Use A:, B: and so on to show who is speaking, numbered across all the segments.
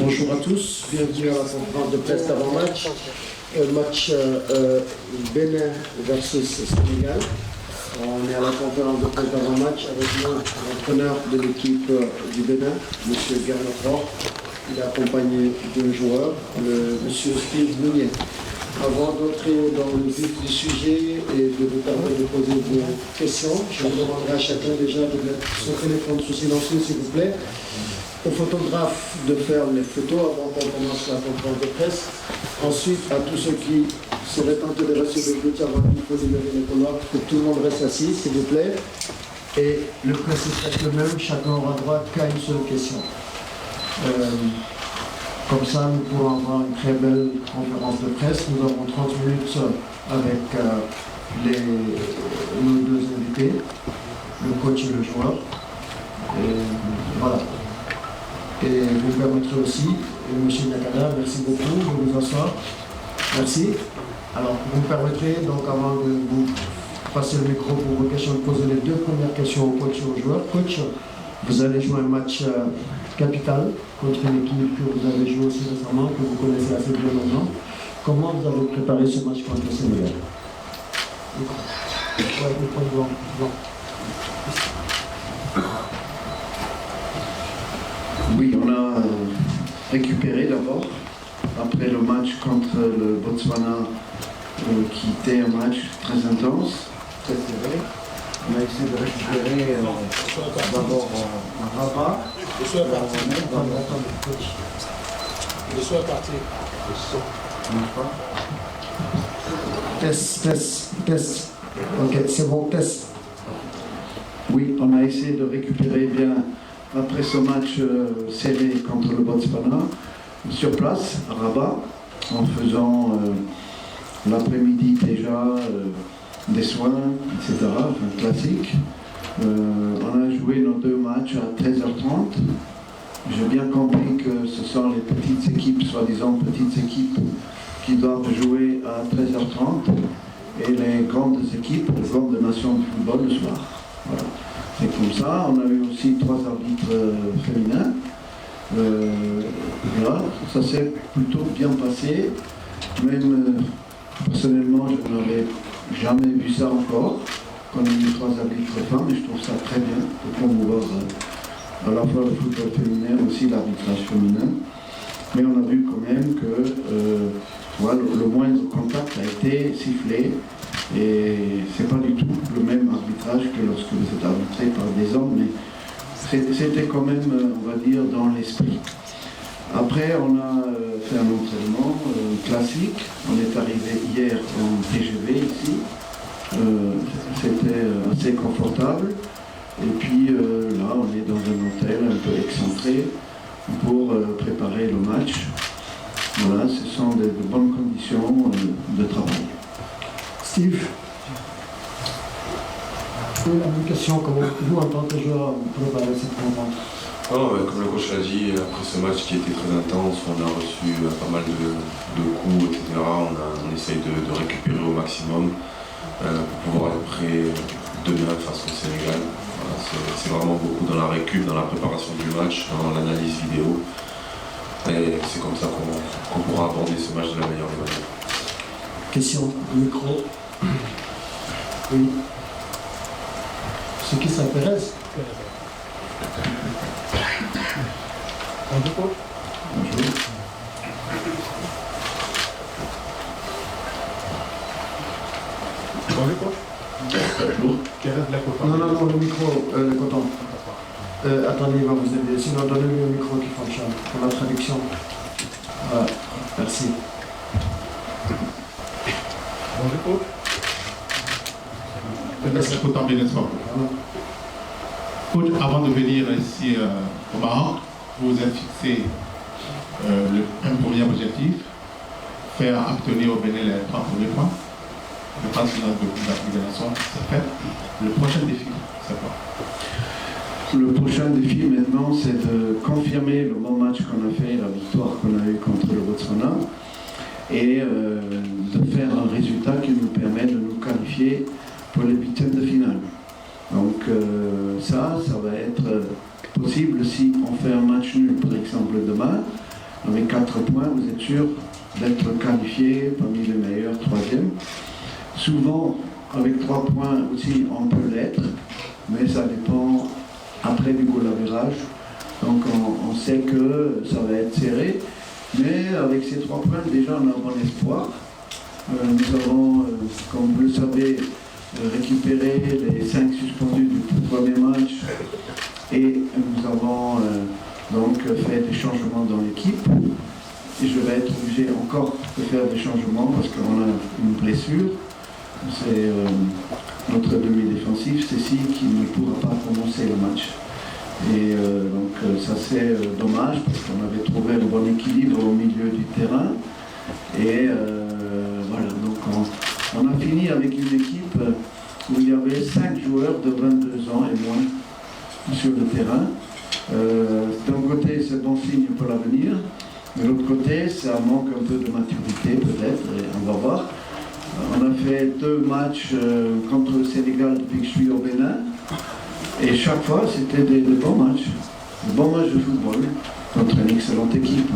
A: Bonjour à tous, bienvenue à la conférence de presse d'avant-match. Match Bénin versus Sénégal. On est à la conférence de presse d'avant-match avec l'entraîneur de l'équipe du Bénin, M. Garnot. Il est accompagné d'un joueur, M. Steve Mounier. Avant d'entrer dans le vif du sujet et de vous permettre de poser vos questions, je vous demanderai à chacun déjà de mettre son téléphone sous silencieux, s'il vous plaît. Au photographe de faire les photos avant qu'on commence la conférence de presse. Ensuite, à tous ceux qui seraient tentés de rester debout avant qu'il faut libérer les couloirs, que tout le monde reste assis, s'il vous plaît. Et le principe reste le même, chacun aura droit qu'à une seule question. Comme ça, nous pourrons avoir une très belle conférence de presse. Nous avons 30 minutes avec nos deux invités, le coach et le joueur. Et voilà. Et vous me permettrez aussi, M. Nakada, merci beaucoup de vous asseoir. Merci. Alors, vous me permettrez, donc, avant de vous passer le micro pour vos questions, de poser les deux premières questions au coach et au joueur. Coach, vous allez jouer un match capital contre une équipe que vous avez joué aussi récemment, que vous connaissez assez bien maintenant. Comment vous avez préparé ce match contre le Sénégal?
B: Oui, on a récupéré d'abord, après le match contre le Botswana, qui était un match très intense, très serré. On a essayé de récupérer d'abord un Rabat.
C: Le soir parti. Le soir parti.
A: Test. Ok, c'est bon, test.
B: Oui, on a essayé de récupérer bien après ce match serré contre le Botswana, sur place, à Rabat, en faisant l'après-midi déjà des soins, etc., enfin classique. On a joué nos deux matchs à 13h30. J'ai bien compris que ce sont les petites équipes, soi-disant petites équipes, qui doivent jouer à 13h30 et les grandes équipes, les grandes nations de football le soir. Voilà. C'est comme ça. On a eu aussi 3 arbitres féminins. Voilà, ça s'est plutôt bien passé. Même personnellement, je n'avais jamais vu ça encore. On a eu 3 arbitres femmes, et je trouve ça très bien de promouvoir à la fois le football féminin, aussi l'arbitrage féminin. Mais on a vu quand même que voilà, le moindre contact a été sifflé. Et c'est pas du tout le même arbitrage que lorsque vous êtes arbitré par des hommes, mais c'était quand même, on va dire, dans l'esprit. Après, on a fait un entraînement classique. On est arrivé hier en TGV ici. C'était assez confortable. Et puis là, on est dans un hôtel un peu excentré pour préparer le match. Voilà, ce sont de bonnes conditions de travail.
A: Steve, la même question, comment vous, en tant que joueur, vous préparez cette rencontre?
D: Comme le coach l'a dit, après ce match qui était très intense, on a reçu pas mal de coups, etc. On essaye de récupérer au maximum pour pouvoir être prêt demain face au Sénégal. Voilà, c'est vraiment beaucoup dans la récup, dans la préparation du match, dans l'analyse vidéo. Et c'est comme ça qu'on pourra aborder ce match de la meilleure des manières.
A: Question, micro. Oui. C'est qui ça, Pérez?
B: Bonjour.
D: Bonjour.
A: Non, le micro, le coton. Attendez, il va vous aider. Sinon, donnez-lui le micro qui fonctionne pour la traduction. Voilà, merci.
C: Bonjour.
E: Coach, avant de venir ici au Maroc, vous avez fixé un premier objectif, faire obtenir au Bénin les 3 premiers points. Je pense que la nation, c'est fait. Le prochain défi, c'est quoi?
B: Le prochain défi maintenant, c'est de confirmer le bon match qu'on a fait, la victoire qu'on a eue contre le Botswana, et de faire un résultat qui nous permet de nous qualifier pour les 8e de finale. Donc ça va être possible si on fait un match nul, par exemple demain, avec 4 points, vous êtes sûr d'être qualifié parmi les meilleurs, 3e. Souvent, avec 3 points aussi, on peut l'être, mais ça dépend après du goal average. Donc on sait que ça va être serré, mais avec ces 3 points, déjà on a un bon espoir. Nous avons, comme vous le savez, récupéré les 5 suspendus du premier match et nous avons donc fait des changements dans l'équipe. Et je vais être obligé encore de faire des changements parce qu'on a une blessure. C'est notre demi-défensif, Cécile, qui ne pourra pas commencer le match. Et donc ça c'est dommage parce qu'on avait trouvé un bon équilibre au milieu du terrain. Et voilà, donc on a fini avec une équipe où il y avait 5 joueurs de 22 ans et moins sur le terrain. D'un côté, c'est bon signe pour l'avenir. De l'autre côté, ça manque un peu de maturité peut-être, et on va voir. On a fait 2 matchs contre le Sénégal depuis que je suis au Bénin. Et chaque fois, c'était des bons matchs. Des bons matchs de football contre une excellente équipe.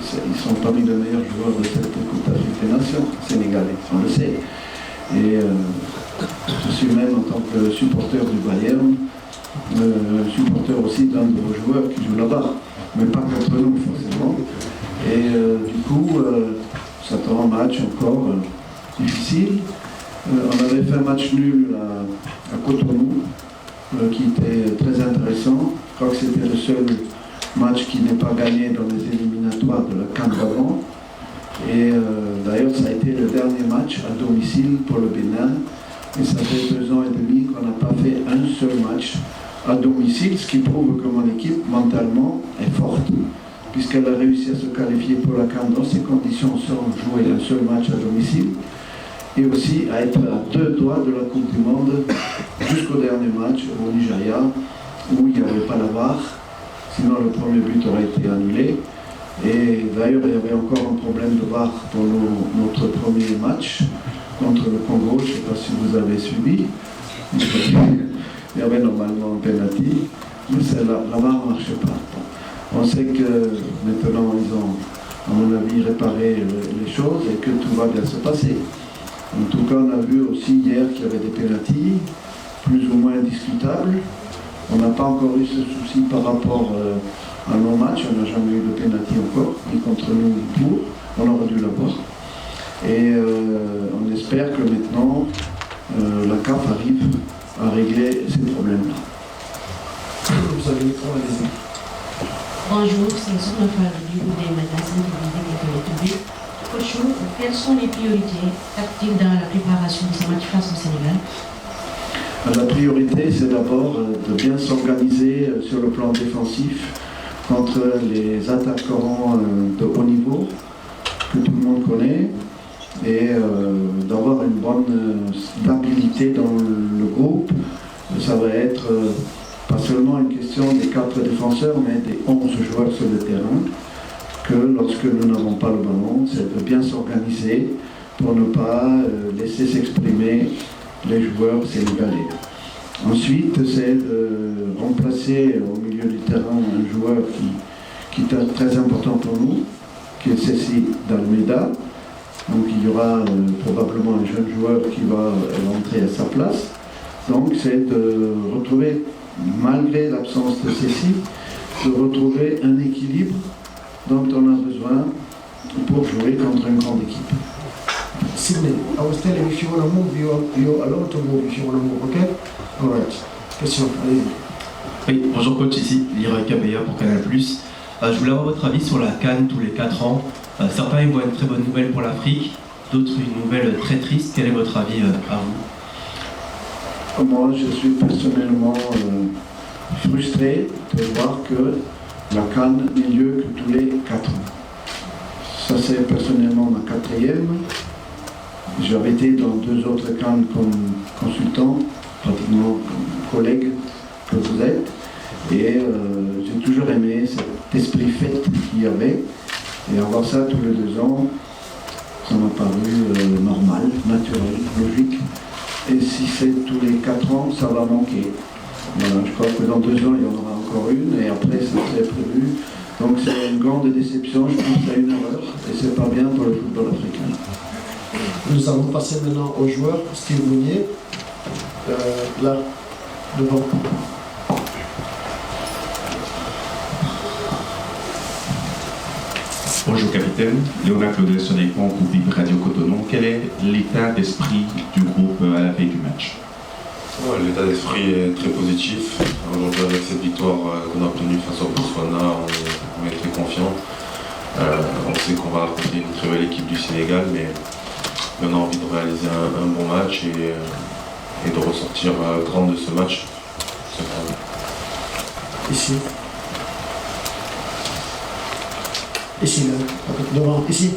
B: Ils sont parmi les meilleurs joueurs de cette Coupe d'Afrique des Nations, sénégalais, on le sait. Et je suis même, en tant que supporter du Bayern, supporter aussi d'un de vos joueurs qui joue là-bas. Mais pas contre nous, forcément. Et du coup, ça sera un match encore difficile. On avait fait un match nul à Cotonou, qui était très intéressant. Je crois que c'était le seul match qui n'est pas gagné dans les éliminatoires de la CAN d'avant. Et d'ailleurs, ça a été le dernier match à domicile pour le Bénin. Et ça fait 2 ans et demi qu'on n'a pas fait un seul match à domicile, ce qui prouve que mon équipe, mentalement, est forte, puisqu'elle a réussi à se qualifier pour la CAN dans ces conditions sans jouer un seul match à domicile, et aussi à être à 2 doigts de la Coupe du Monde jusqu'au dernier match au Nigeria, où il n'y avait pas la VAR, sinon le premier but aurait été annulé. Et d'ailleurs, il y avait encore un problème de VAR pour notre premier match contre le Congo, je ne sais pas si vous avez suivi. Il y avait normalement un penalty, mais la VAR ne marchait pas. On sait que maintenant ils ont, à mon avis, réparé les choses et que tout va bien se passer. En tout cas, on a vu aussi hier qu'il y avait des pénaltys, plus ou moins discutables. On n'a pas encore eu ce souci par rapport à nos matchs, on n'a jamais eu de pénalty encore, ni contre nous ni pour, on aurait dû l'avoir. Et on espère que maintenant, la CAF arrive à régler ces problèmes-là.
A: Vous avez le micro, allez-y.
F: Bonjour, c'est Sophie du groupe des magazines de l'IDB. Coach, quelles sont les priorités tactiques dans la préparation de ce match face au Sénégal?
B: La priorité, c'est d'abord de bien s'organiser sur le plan défensif contre les attaquants de haut niveau que tout le monde connaît et d'avoir une bonne stabilité dans le groupe. Ça va être pas seulement une question des 4 défenseurs, mais des 11 joueurs sur le terrain, que lorsque nous n'avons pas le ballon, c'est de bien s'organiser pour ne pas laisser s'exprimer les joueurs sénégalais. Ensuite, c'est de remplacer au milieu du terrain un joueur qui est très important pour nous, qui est Cécile d'Almeida. Donc il y aura probablement un jeune joueur qui va rentrer à sa place. Donc c'est de retrouver, malgré l'absence de Cécile, de retrouver un équilibre dont on a besoin pour jouer contre une grande équipe.
A: Sydney, I was telling you, if you want to move, you're allowed to move if you want to move, okay? All right. Question, allez-y.
G: Oui, bonjour coach, ici Leroy Cabella pour Canal+. Je voulais avoir votre avis sur la CAN tous les 4 ans. Certains y voient une très bonne nouvelle pour l'Afrique, d'autres une nouvelle très triste. Quel est votre avis à vous?
B: Moi, je suis personnellement frustré de voir que la CAN n'ait lieu que tous les 4 ans. Ça, c'est personnellement ma 4e. J'avais été dans 2 autres CAN comme consultant, pratiquement comme collègue que vous êtes. Et j'ai toujours aimé cet esprit fête qu'il y avait. Et avoir ça tous les 2 ans, ça m'a paru normal, naturel, logique. Et si c'est tous les 4 ans, ça va manquer. Voilà, je crois que dans 2 ans, il y en aura encore une. Et après, ça serait prévu Donc c'est une grande déception, je pense que c'est une erreur et c'est pas bien pour le football africain.
A: Nous allons passer maintenant aux joueurs. Steve Mounier, là, devant.
H: Bonjour capitaine, Léonard Claudet Sonnécon pour Bip Radio Cotonou. Quel est l'état d'esprit du groupe à la veille du match?
D: L'état d'esprit est très positif. Aujourd'hui, avec cette victoire qu'on a obtenue face au Botswana, on est très confiant. On sait qu'on va affronter une très belle équipe du Sénégal, mais on a envie de réaliser un bon match et de ressortir grand de ce match.
A: Ici. Ici, là. Devant, ici.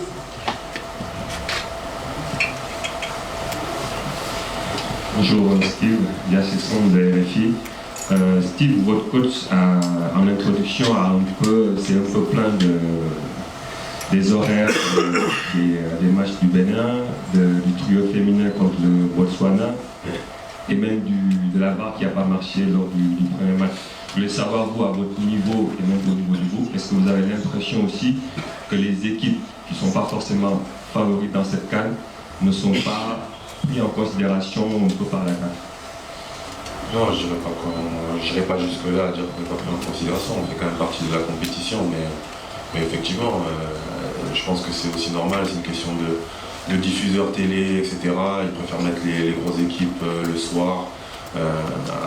I: Bonjour Steve, Yassesson de RFI. Steve, votre coach en introduction c'est un peu plein des horaires des matchs du Bénin, du trio féminin contre le Botswana et même de la barre qui n'a pas marché lors du premier match. Je voulais savoir, vous, à votre niveau et même au niveau du groupe, est-ce que vous avez l'impression aussi que les équipes qui ne sont pas forcément favorites dans cette CAN ne sont pas pris en considération un peu par la CAN?
D: Non, je n'irai pas jusque-là à dire qu'on n'est pas pris en considération. On fait quand même partie de la compétition, mais effectivement, je pense que c'est aussi normal, c'est une question de diffuseurs télé, etc. Ils préfèrent mettre les grosses équipes le soir,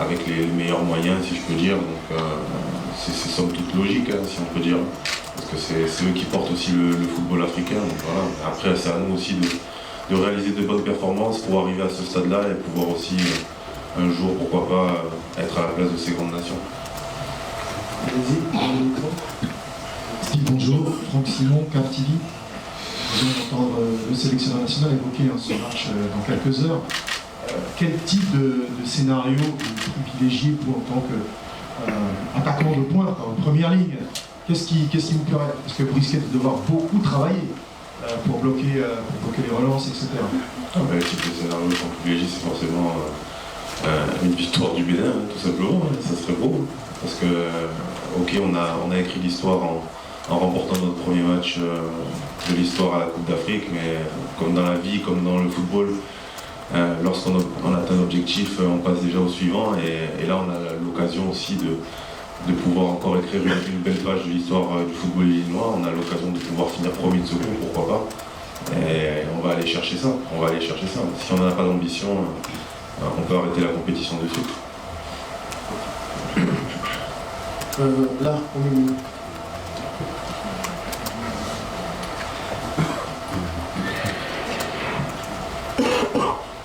D: avec les meilleurs moyens, si je peux dire. Donc c'est somme toute logique, hein, si on peut dire. Parce que c'est eux qui portent aussi le football africain. Donc, voilà. Après, c'est à nous aussi de réaliser de bonnes performances pour arriver à ce stade-là et pouvoir aussi, un jour, pourquoi pas, être à la place de ces grandes nations.
C: Steve, bonjour. Franck Simon, Cap TV. Nous allons entendre le sélectionneur national évoquer ce match dans quelques heures. Quel type de scénario vous privilégiez pour en tant qu'attaquant de pointe, en première ligne? Qu'est-ce qui vous plairait? Parce que vous risquez de devoir beaucoup travailler pour bloquer les relances, etc.
D: Le type de scénario qu'on privilégie, c'est forcément une victoire du Bénin, hein, tout simplement. Ça serait beau. Parce que, ok, on a écrit l'histoire en remportant notre premier match de l'histoire à la Coupe d'Afrique, mais comme dans la vie, comme dans le football, lorsqu'on atteint l'objectif, on passe déjà au suivant, et là on a l'occasion aussi de pouvoir encore écrire une belle page de l'histoire du football illinois. On a l'occasion de pouvoir finir premier de ce groupe, pourquoi pas, et on va aller chercher ça, Si on n'a pas d'ambition, on peut arrêter la compétition de suite.
A: Là, au milieu.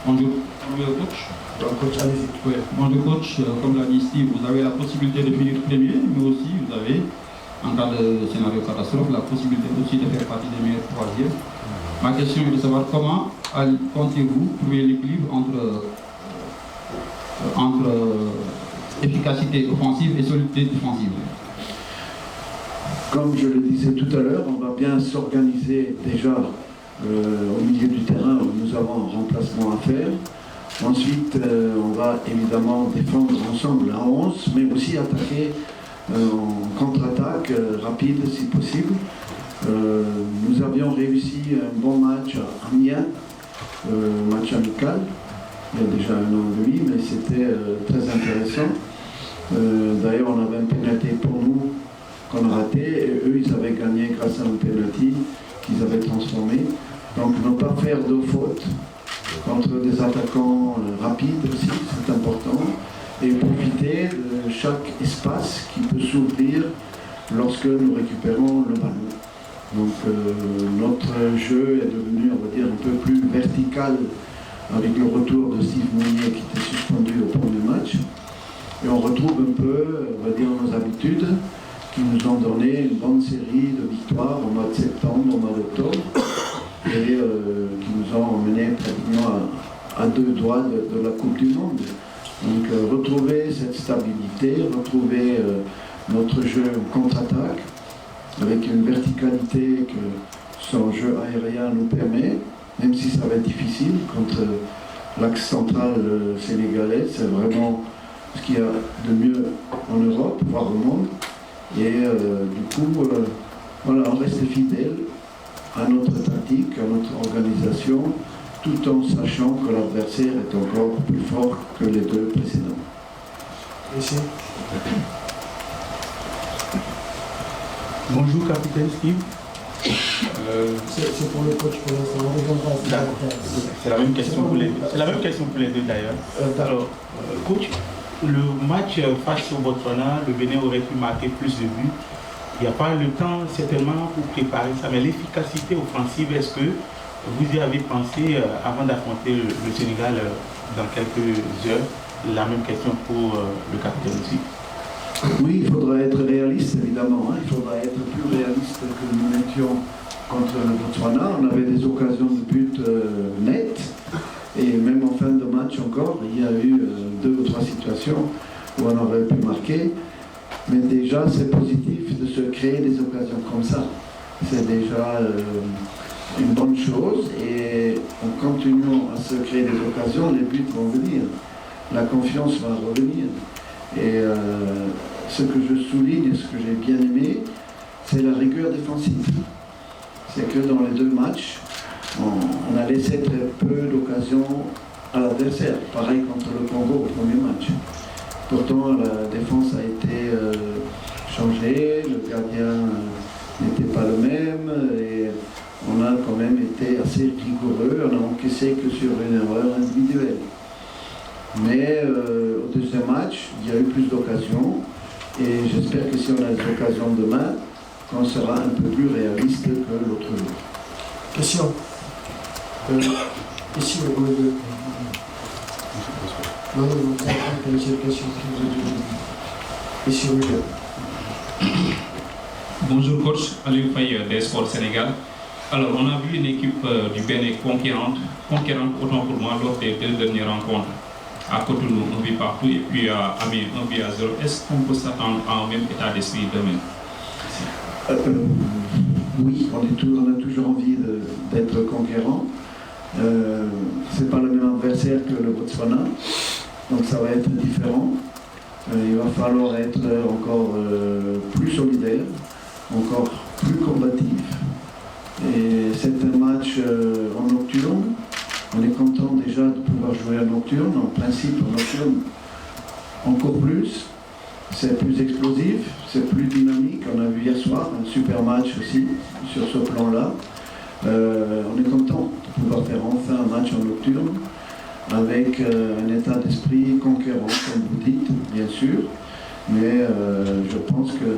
J: Bonjour coach.
A: Allez-y.
J: Oui. Bonjour coach, comme l'a dit Steve, vous avez la possibilité de finir premier, mais aussi vous avez, en cas de scénario catastrophe, la possibilité aussi de faire partie des meilleurs troisièmes. Ma question est de savoir comment comptez-vous trouver l'équilibre entre efficacité offensive et solidité défensive?
B: Comme je le disais tout à l'heure, on va bien s'organiser déjà au milieu du terrain où nous avons un remplacement à faire. Ensuite, on va évidemment défendre ensemble à 11, mais aussi attaquer en contre-attaque rapide si possible. Nous avions réussi un bon match à Amiens, match amical, il y a déjà un an et demi, mais c'était très intéressant. D'ailleurs, on avait un pénalty pour nous qu'on a raté, et eux, ils avaient gagné grâce à un pénalty qu'ils avaient transformé. Donc, ne pas faire de fautes contre des attaquants rapides aussi, c'est important. Et profiter de chaque espace qui peut s'ouvrir lorsque nous récupérons le ballon. Donc, notre jeu est devenu, on va dire, un peu plus vertical avec le retour de Steve Mounier qui était suspendu au premier match. Et on retrouve un peu, on va dire, nos habitudes qui nous ont donné une bonne série de victoires au mois de septembre, au mois d'octobre, et qui nous ont emmenés pratiquement à 2 doigts de la Coupe du Monde. Donc retrouver cette stabilité, retrouver notre jeu en contre-attaque, avec une verticalité que son jeu aérien nous permet, même si ça va être difficile contre l'axe central sénégalais, c'est vraiment ce qu'il y a de mieux en Europe, voire au monde. Et du coup, voilà, on reste fidèle à notre tactique, à notre organisation, tout en sachant que l'adversaire est encore plus fort que les deux précédents.
A: Ici.
K: Bonjour, capitaine Steve.
A: C'est pour le coach pour l'instant.
K: C'est la même question pour les deux. C'est la même question pour les deux d'ailleurs. Alors, coach, le match face au Botswana, le Bénin aurait pu marquer plus de buts. Il n'y a pas le temps certainement pour préparer ça, mais l'efficacité offensive, est-ce que vous y avez pensé avant d'affronter le Sénégal dans quelques heures? La même question pour le capitaine aussi.
B: Oui, il faudra être réaliste évidemment, hein. Il faudra être plus réaliste que nous étions contre le Botswana. On avait des occasions de but nettes, et même en fin de match encore, il y a eu 2 ou 3 situations où on aurait pu marquer. Mais déjà, c'est positif de se créer des occasions comme ça. C'est déjà une bonne chose, et en continuant à se créer des occasions, les buts vont venir. La confiance va revenir. Et ce que je souligne, et ce que j'ai bien aimé, c'est la rigueur défensive. C'est que dans les 2 matchs, on a laissé très peu d'occasions à l'adversaire. Pareil contre le Congo au premier match. Pourtant, la défense a été changée, le gardien n'était pas le même, et on a quand même été assez rigoureux. On a encaissé que sur une erreur individuelle. Mais au deuxième match, il y a eu plus d'occasions, et j'espère que si on a des occasions demain, qu'on sera un peu plus réaliste que l'autre jour.
A: Question. Ici, le goût de... Non, c'est une question. Ici, oui.
J: Bonjour coach, Aliou Faye des Sports Sénégal. Alors, on a vu une équipe du Bénin conquérante autant pour moi lors des 2 dernières rencontres. À Cotonou, on vit partout, et puis à Amiens, on vit à 0. Est-ce qu'on peut s'attendre à un même état d'esprit demain?
B: Oui, on a toujours envie d'être conquérant. C'est pas le même adversaire que le Botswana, donc ça va être différent. Il va falloir être encore plus solidaire, encore plus combatif. Et c'est un match en nocturne. On est content déjà de pouvoir jouer en nocturne. En principe, en nocturne, encore plus. C'est plus explosif, c'est plus dynamique. On a vu hier soir un super match aussi sur ce plan-là. On est content de pouvoir faire enfin un match en nocturne avec un état d'esprit conquérant, comme vous dites, bien sûr. Mais je pense que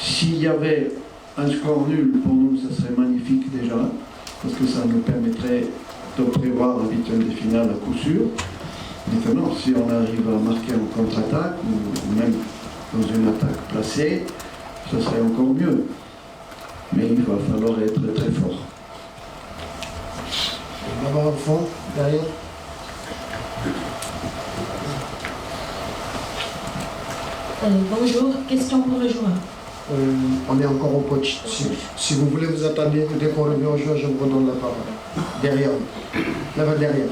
B: s'il y avait un score nul, pour nous, ça serait magnifique déjà, parce que ça nous permettrait de prévoir le 8e de finale à coup sûr. Maintenant, si on arrive à marquer en contre-attaque, ou même dans une attaque placée, ce serait encore mieux. Mais il va falloir être très fort.
A: D'abord au fond, derrière.
F: Bonjour, question pour le joueur.
A: On est encore au coach. Si vous voulez vous attarder, dès qu'on revient au joueur, je vous redonne la parole. Derrière. Là-bas derrière.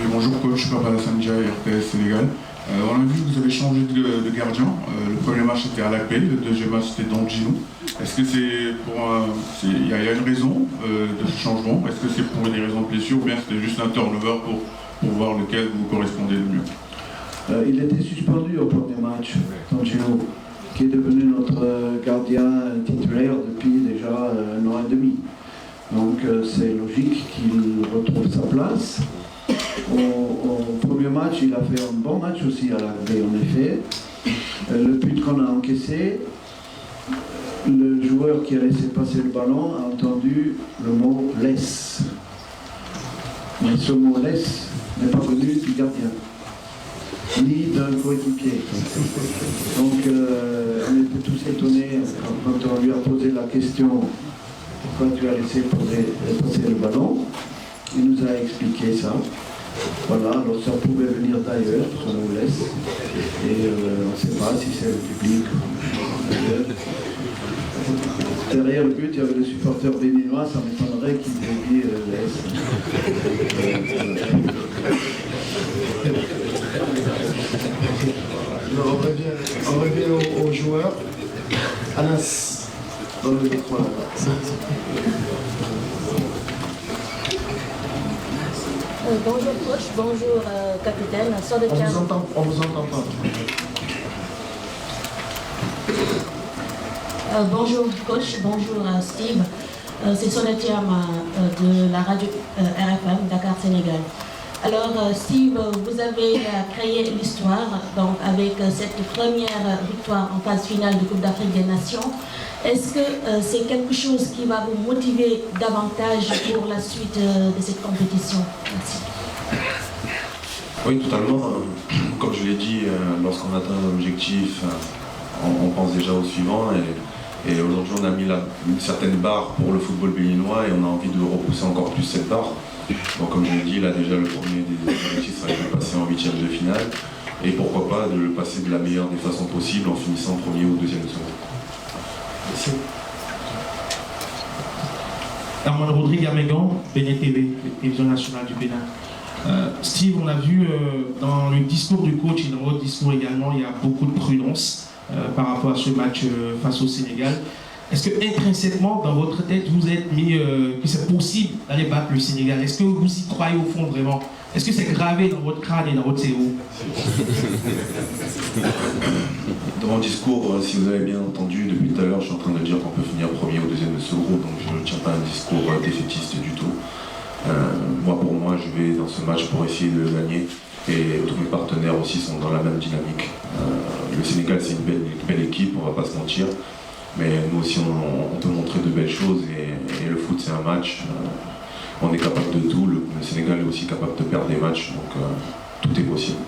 L: Oui, bonjour coach, Papa Sandja, RTS Sénégal. On a vu que vous avez changé de gardien. Le premier match était à la paix, le deuxième match c'était dans Gino. Est-ce que c'est pour il y a une raison de ce changement? Est-ce que c'est pour des raisons de blessure, ou bien c'était juste un turnover pour voir lequel vous correspondez le mieux?
B: Il était suspendu au premier match, Gino, qui est devenu notre gardien titulaire depuis déjà 1 an et demi. Donc c'est logique qu'il retrouve sa place. Au premier match, il a fait un bon match aussi à l'arrivée, en effet. Le but qu'on a encaissé, le joueur qui a laissé passer le ballon a entendu le mot « laisse ». Mais ce mot « laisse » n'est pas venu du gardien, ni d'un coéquipier. Donc on était tous étonnés quand on lui a posé la question « Pourquoi tu as laissé passer le ballon ?» Il nous a expliqué ça. Voilà, alors ça pouvait venir d'ailleurs, ça nous laisse. Et on ne sait pas si c'est le public. Derrière le but, il y avait les supporters béninois, ça m'étonnerait qu'ils aient dit laisse.
A: on revient aux joueurs. Anas, donne le micro là-bas.
M: Bonjour coach, bonjour capitaine.
A: On vous entend pas.
F: Bonjour coach, bonjour Steve. C'est Sonetiam de la radio RFM Dakar Sénégal. Alors Steve, vous avez créé l'histoire donc avec cette première victoire en phase finale de Coupe d'Afrique des Nations. Est-ce que c'est quelque chose qui va vous motiver davantage pour la suite de cette compétition? Merci.
D: Oui, totalement. Comme je l'ai dit, lorsqu'on atteint l'objectif, on pense déjà au suivant. Et aujourd'hui, on a mis une certaine barre pour le football béninois et on a envie de repousser encore plus cette barre. Donc, comme je l'ai dit, là déjà, le premier des objectifs serait de passer en 8e de finale. Et pourquoi pas de le passer de la meilleure des façons possibles en finissant premier ou deuxième de second.
A: Merci.
N: Armand Rodrigue Amégan, Bénin TV, télévision nationale du Bénin. Steve, on a vu dans le discours du coach et dans votre discours également, il y a beaucoup de prudence par rapport à ce match face au Sénégal. Est-ce que intrinsèquement, dans votre tête, vous êtes mis que c'est possible d'aller battre le Sénégal? Est-ce que vous y croyez au fond vraiment? Est-ce que c'est gravé dans votre crâne et dans votre cerveau?
D: Dans mon discours, si vous avez bien entendu, depuis tout à l'heure, je suis en train de dire qu'on peut finir premier ou deuxième de ce groupe, donc je ne tiens pas un discours défaitiste du tout. Pour moi, je vais dans ce match pour essayer de le gagner et tous mes partenaires aussi sont dans la même dynamique. Le Sénégal, c'est une belle équipe, on ne va pas se mentir, mais nous aussi, on peut montrer de belles choses et le foot, c'est un match. On est capable de tout, le Sénégal est aussi capable de perdre des matchs, donc tout est possible.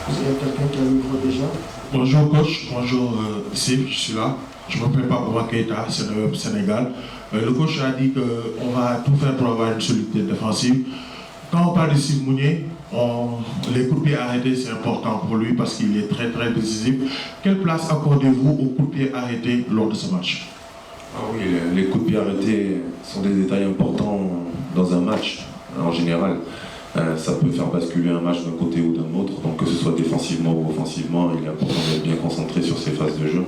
A: Vous avez quelqu'un qui a le micro déjà?
E: Bonjour coach, bonjour Steve, je suis là. Je m'appelle Papa Keita, Sénégal. Le coach a dit qu'on va tout faire pour avoir une solidité défensive. Quand on parle de Steve Mounier, les coups de pied arrêtés, c'est important pour lui parce qu'il est très très décisif. Quelle place accordez-vous aux coups de pied arrêtés lors de ce match?
D: Oui, les coups de pied arrêtés sont des détails importants dans un match, en général. Ça peut faire basculer un match d'un côté ou d'un autre, donc que ce soit défensivement ou offensivement, il est important d'être bien concentré sur ces phases de jeu.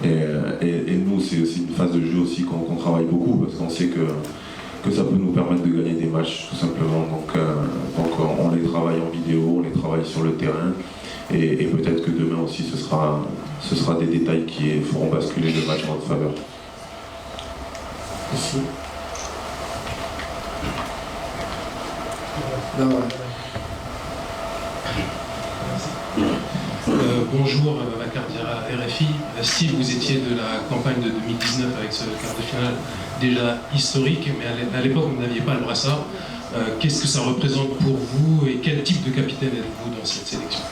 D: Et nous, c'est aussi une phase de jeu aussi qu'on travaille beaucoup, parce qu'on sait que ça peut nous permettre de gagner des matchs, tout simplement. Donc on les travaille en vidéo, on les travaille sur le terrain, et peut-être que demain aussi, ce sera des détails qui feront basculer le match en notre faveur.
A: Merci.
O: Bonjour, Bakar Diarra, RFI. Steve, vous étiez de la campagne de 2019 avec ce quart de finale déjà historique, mais à l'époque vous n'aviez pas le brassard. Qu'est-ce que ça représente pour vous et quel type de capitaine êtes-vous dans cette sélection?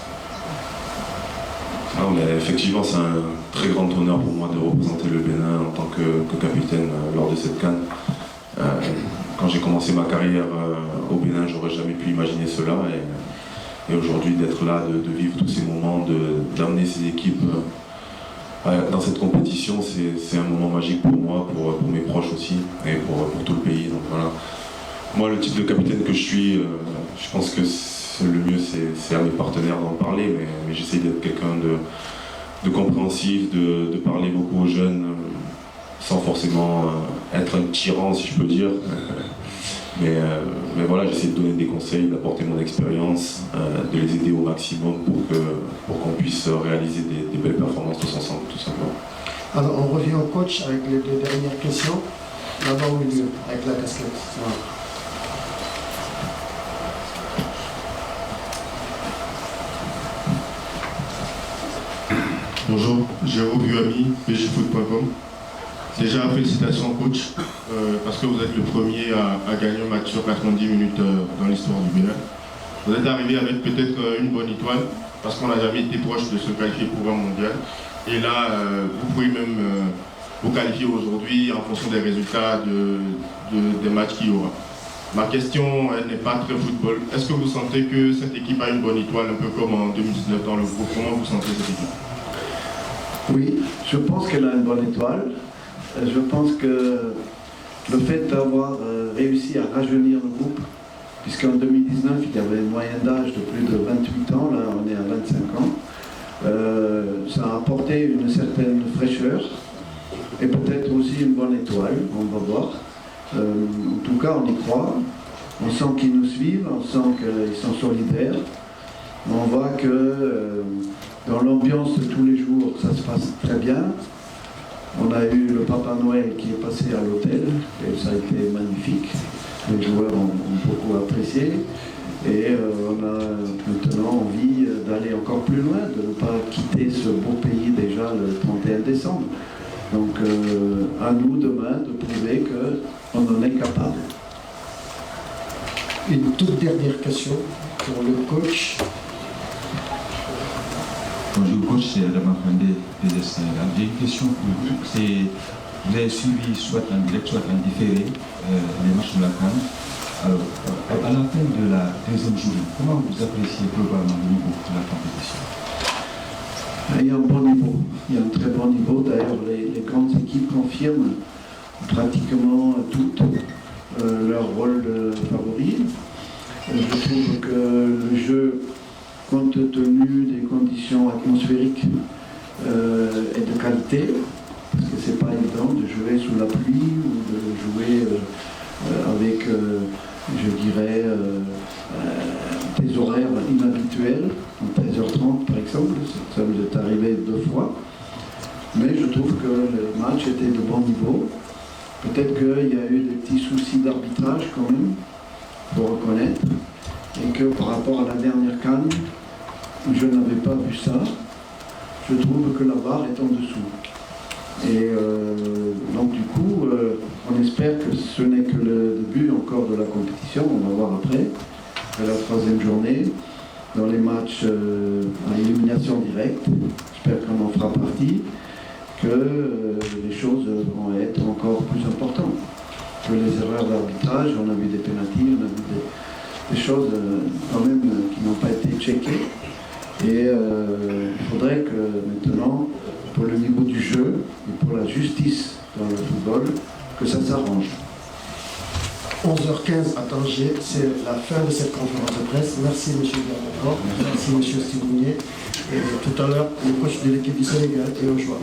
D: Effectivement, c'est un très grand honneur pour moi de représenter le Bénin en tant que capitaine lors de cette CAN. Quand j'ai commencé ma carrière au Bénin, j'aurais jamais pu imaginer cela. Et aujourd'hui, d'être là, de vivre tous ces moments, d'amener ces équipes dans cette compétition, c'est un moment magique pour moi, pour mes proches aussi, et pour tout le pays. Donc voilà. Moi, le type de capitaine que je suis, je pense que le mieux, c'est à mes partenaires d'en parler, mais j'essaie d'être quelqu'un de compréhensif, de parler beaucoup aux jeunes, sans forcément être un tyran, si je peux dire. Mais voilà, j'essaie de donner des conseils, d'apporter mon expérience, de les aider au maximum pour qu'on puisse réaliser des belles performances tous ensemble, tout simplement.
A: Alors, on revient au coach avec les deux dernières questions. Là-bas au milieu, avec la casquette. Voilà.
E: Bonjour, Jérôme Buami, pgfoot.com. Déjà, félicitations coach, parce que vous êtes le premier à gagner un match sur 90 minutes dans l'histoire du Bénin. Vous êtes arrivé avec peut-être une bonne étoile, parce qu'on n'a jamais été proche de se qualifier pour un mondial. Et là, vous pouvez même vous qualifier aujourd'hui en fonction des résultats des matchs qu'il y aura. Ma question n'est pas très football. Est-ce que vous sentez que cette équipe a une bonne étoile, un peu comme en 2019 dans le groupe? Comment vous sentez cette équipe?
B: Oui, je pense qu'elle a une bonne étoile. Je pense que le fait d'avoir réussi à rajeunir le groupe, puisqu'en 2019, il y avait une moyenne d'âge de plus de 28 ans, là on est à 25 ans, apporter une certaine fraîcheur et peut-être aussi une bonne étoile, on va voir. En tout cas, on y croit. On sent qu'ils nous suivent, on sent qu'ils sont solidaires. On voit que dans l'ambiance de tous les jours, ça se passe très bien. On a eu le Papa Noël qui est passé à l'hôtel et ça a été magnifique. Les joueurs ont beaucoup apprécié et on a maintenant envie d'aller encore plus loin, de ne pas quitter ce beau pays déjà le 31 décembre. Donc à nous demain de prouver qu'on en est capable.
A: Une toute dernière question pour le coach.
H: Bonjour coach, c'est Adama Fandé des Sénégal. J'ai une question pour vous. Vous avez suivi soit en direct, soit en différé les matchs de la CAN. Alors, à la fin de la deuxième journée, comment vous appréciez globalement le niveau de la compétition?
B: Il y a un bon niveau, il y a un très bon niveau. D'ailleurs, les grandes équipes confirment pratiquement toutes leur rôle de favori. Je trouve que le jeu, compte tenu des conditions atmosphériques, est de qualité, parce que c'est pas évident de jouer sous la pluie ou de jouer avec, je dirais, des horaires inhabituels, en 13h30 par exemple, ça nous est arrivé 2 fois. Mais je trouve que le match était de bon niveau. Peut-être qu'il y a eu des petits soucis d'arbitrage quand même, il faut reconnaître, et que par rapport à la dernière CAN, je n'avais pas vu ça. Je trouve que la VAR est en dessous. Et donc du coup, on espère que ce n'est que le début encore de la compétition, on va voir après, à la 3e journée, dans les matchs à élimination directe, j'espère qu'on en fera partie, que les choses vont être encore plus importantes. Que les erreurs d'arbitrage, on a vu des pénaltys, on a vu des choses quand même qui n'ont pas été checkées. Et il faudrait que maintenant, pour le niveau du jeu et pour la justice dans le football, que ça s'arrange.
A: 11h15 à Tanger, c'est la fin de cette conférence de presse. Merci M. Bernard, merci M. Simounier. Et tout à l'heure, le coach de l'équipe du Sénégal est au choix.